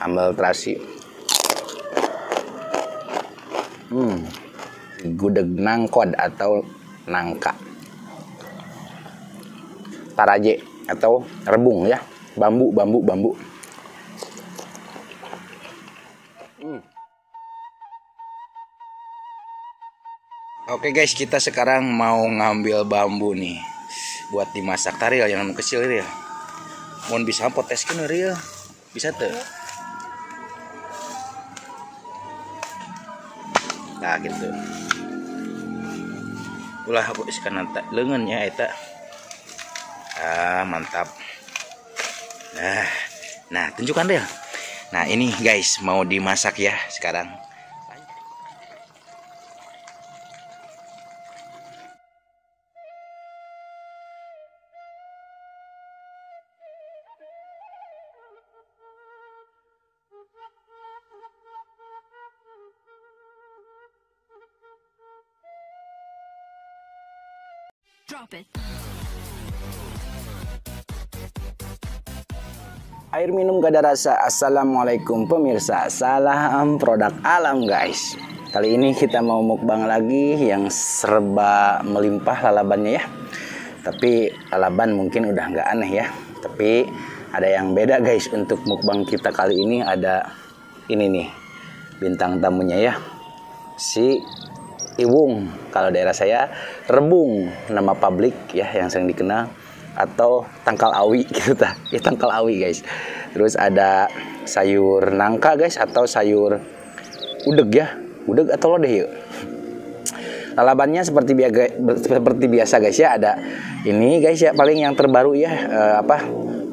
sambal terasi. Gudeg nangkod atau nangka. Taraje atau rebung ya. Bambu. Oke guys, kita sekarang mau ngambil bambu nih buat dimasak. Taril yang kecil ya. Mohon bisa poteskeun Ril. Bisa tuh. Nah gitu. Ulah aku iskan nanti leungeunnya eta. Mantap. Nah tunjukkan Ril. Nah ini guys mau dimasak ya sekarang. Drop it. Air minum gak ada rasa. Assalamualaikum pemirsa. Salam produk alam guys. Kali ini kita mau mukbang lagi yang serba melimpah lalabannya ya. Tapi lalaban mungkin udah nggak aneh ya. Tapi ada yang beda guys untuk mukbang kita kali ini. Ada ini nih bintang tamunya ya. Si Iwung, kalau daerah saya rebung nama publik ya yang sering dikenal, atau tangkal awi gitu tah. Ya tangkal awi guys. Terus ada sayur nangka guys atau sayur udeg ya. Udeg atau lodeh yuk. Lalabannya seperti biasa guys ya, ada ini guys ya paling yang terbaru ya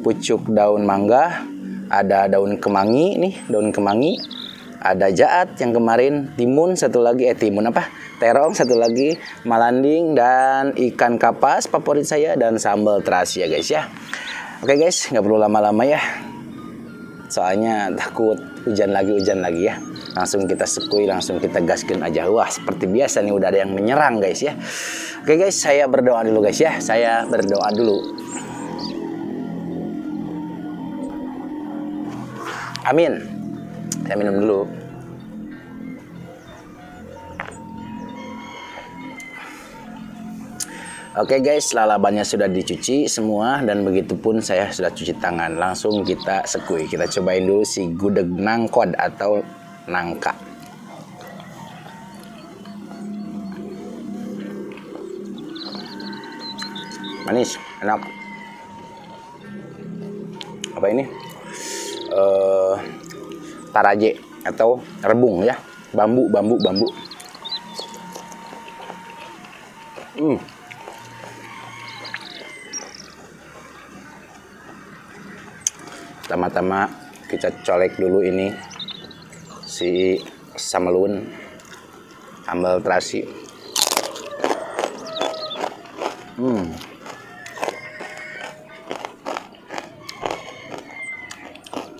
pucuk daun mangga, ada daun kemangi nih, daun kemangi. Ada jaat yang kemarin, timun satu lagi, terong satu lagi, malanding dan ikan kapas favorit saya dan sambal terasi ya guys ya. Oke guys, nggak perlu lama-lama ya. Soalnya takut hujan lagi ya. Langsung kita sekui, langsung kita gaskin aja. Wah, seperti biasa nih udah ada yang menyerang guys ya. Oke guys, saya berdoa dulu guys ya. Saya berdoa dulu. Amin. Saya minum dulu. Oke guys, lalabannya sudah dicuci semua dan begitupun saya sudah cuci tangan. Langsung kita sekui. Kita cobain dulu si gudeg nangkod atau nangka. Manis, enak. Apa ini? Taraje atau rebung ya. Bambu. Pertama-tama kita colek dulu ini si samelun, sambal terasi.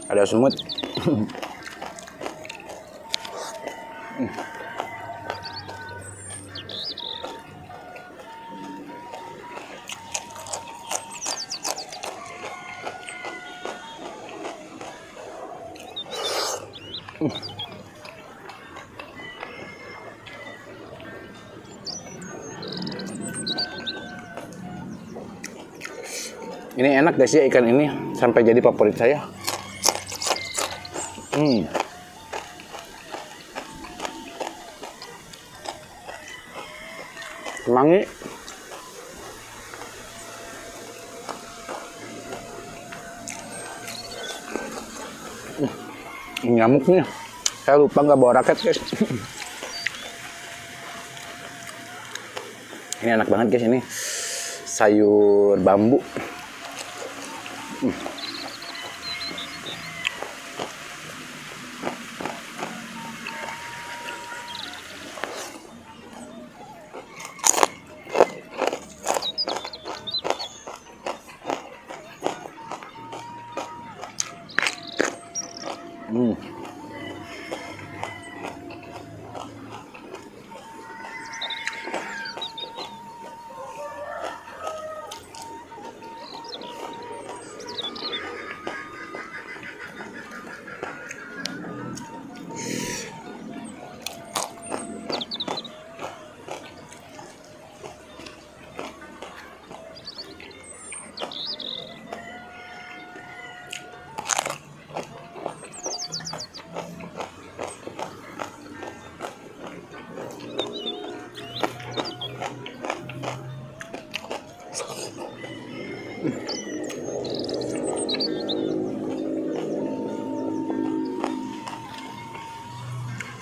Ada semut. Ini enak guys ya, ikan ini sampai jadi favorit saya. Kemangi. Nyamuknya. Saya lupa nggak bawa raket guys. Ini enak banget guys ini. Sayur bambu.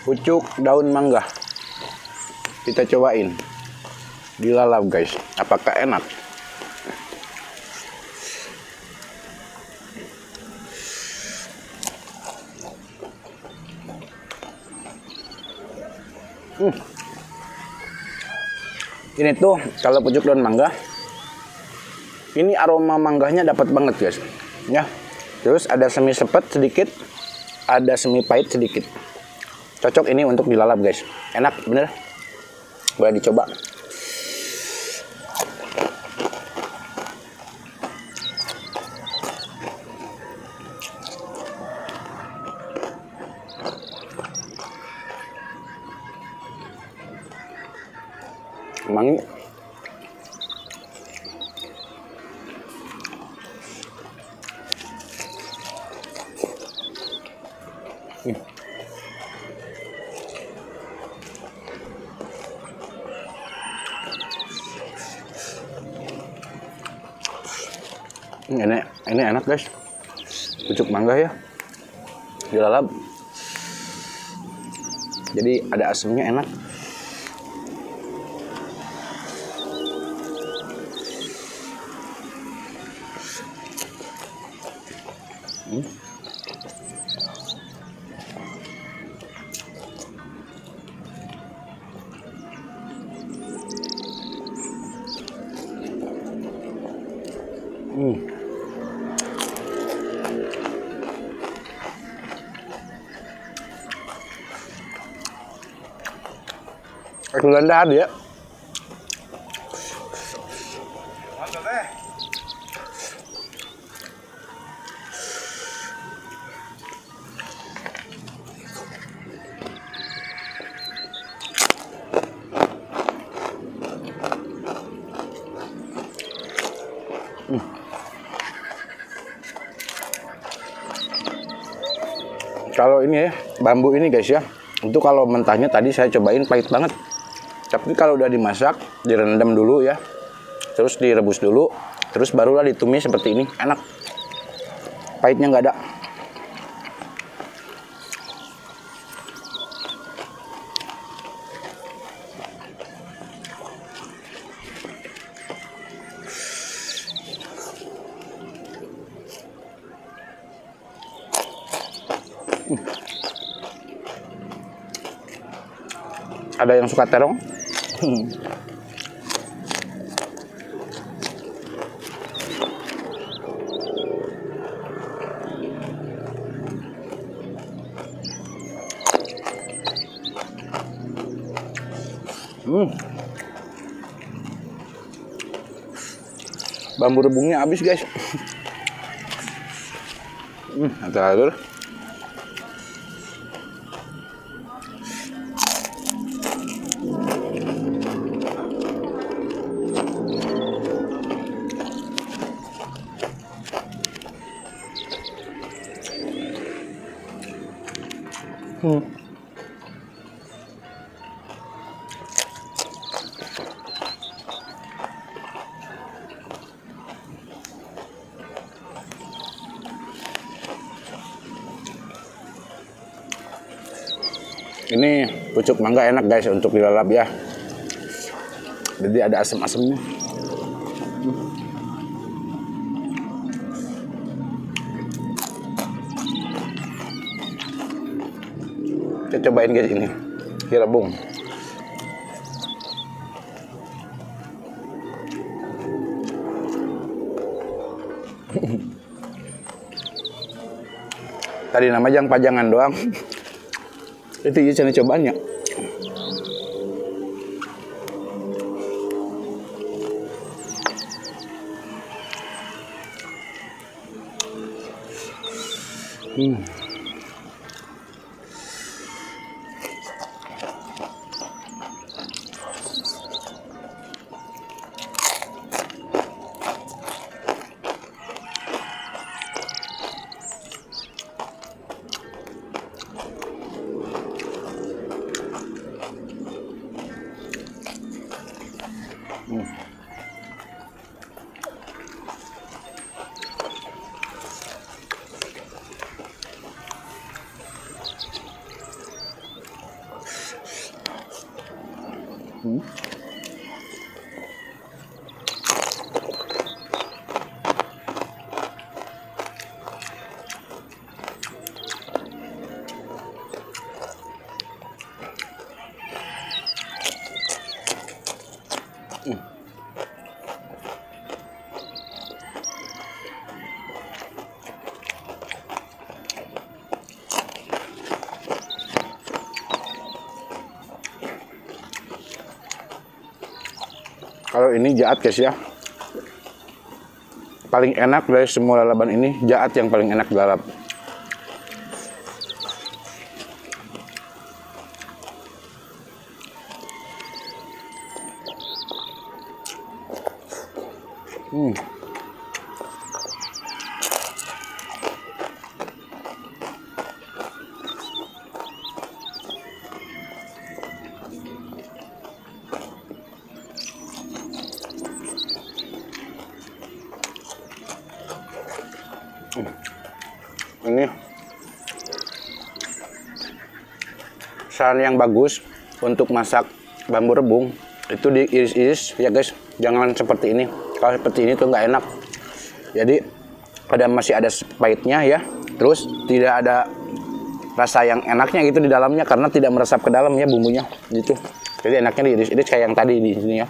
pucuk daun mangga. Kita cobain dilalap guys, apakah enak? Ini tuh kalau pucuk daun mangga, ini aroma mangganya dapat banget guys, ya. Terus ada semi sepet sedikit, ada semi pahit sedikit. Cocok ini untuk dilalap guys, enak bener. Boleh dicoba. Mangi. Ini enak guys, pucuk mangga ya, dilalap. Jadi ada asamnya enak. Ganda ada ya. Kalau ini ya, bambu ini guys ya, itu kalau mentahnya tadi saya cobain pahit banget. Tapi kalau udah dimasak, direndam dulu ya, terus direbus dulu, terus barulah ditumis seperti ini, enak. Pahitnya nggak ada. Ada yang suka terong? Bambu rebungnya habis guys. Atur-atur. Ini pucuk mangga enak guys untuk dilalap ya. Jadi ada asam-asamnya. Kita cobain guys ini, rebung. Tadi nama jang pajangan doang. Itu ya cara cobanya. Kalau ini jaat guys ya, paling enak dari semua lalaban ini, jaat yang paling enak dilalap. Ini saran yang bagus untuk masak bambu rebung itu diiris-iris ya guys, jangan seperti ini. Kalau seperti ini tuh nggak enak, jadi masih ada pahitnya ya, terus tidak ada rasa yang enaknya gitu di dalamnya karena tidak meresap ke dalam ya bumbunya gitu. Jadi enaknya diiris-iris kayak yang tadi di sini ya.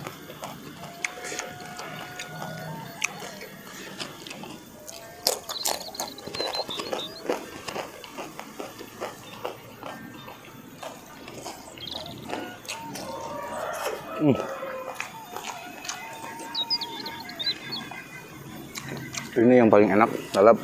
Ini yang paling enak lalap.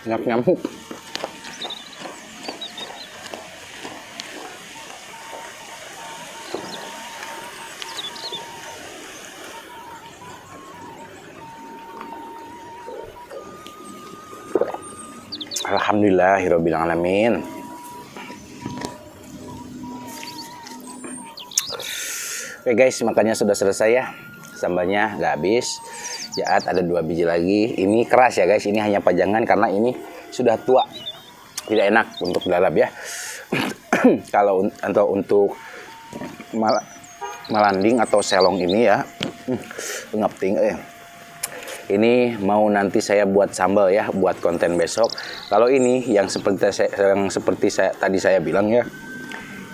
Banyak nyamuk. Alhamdulillahirabbil alamin. Oke guys, makannya sudah selesai ya. Sambalnya nggak habis. Jaat ada 2 biji lagi. Ini keras ya guys, ini hanya pajangan karena ini sudah tua. Tidak enak untuk dilalap ya. Kalau untuk malanding atau selong ini ya. Ini mau nanti saya buat sambal ya, buat konten besok. Kalau ini yang seperti tadi saya bilang ya,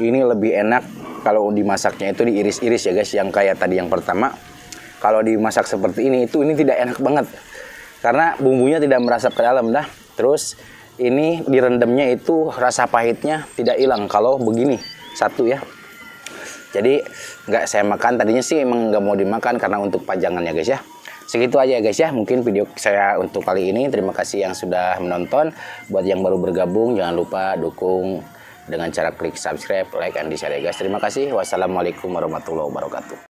ini lebih enak kalau dimasaknya itu diiris-iris ya guys, yang kayak tadi yang pertama. Kalau dimasak seperti ini tidak enak banget karena bumbunya tidak meresap ke dalam dah. Terus ini direndamnya itu rasa pahitnya tidak hilang kalau begini satu ya. Jadi nggak saya makan, tadinya sih emang nggak mau dimakan karena untuk pajangan ya guys ya. Segitu aja ya guys ya, mungkin video saya untuk kali ini. Terima kasih yang sudah menonton. Buat yang baru bergabung jangan lupa dukung dengan cara klik subscribe, like, and share ya guys. Terima kasih. Wassalamualaikum warahmatullahi wabarakatuh.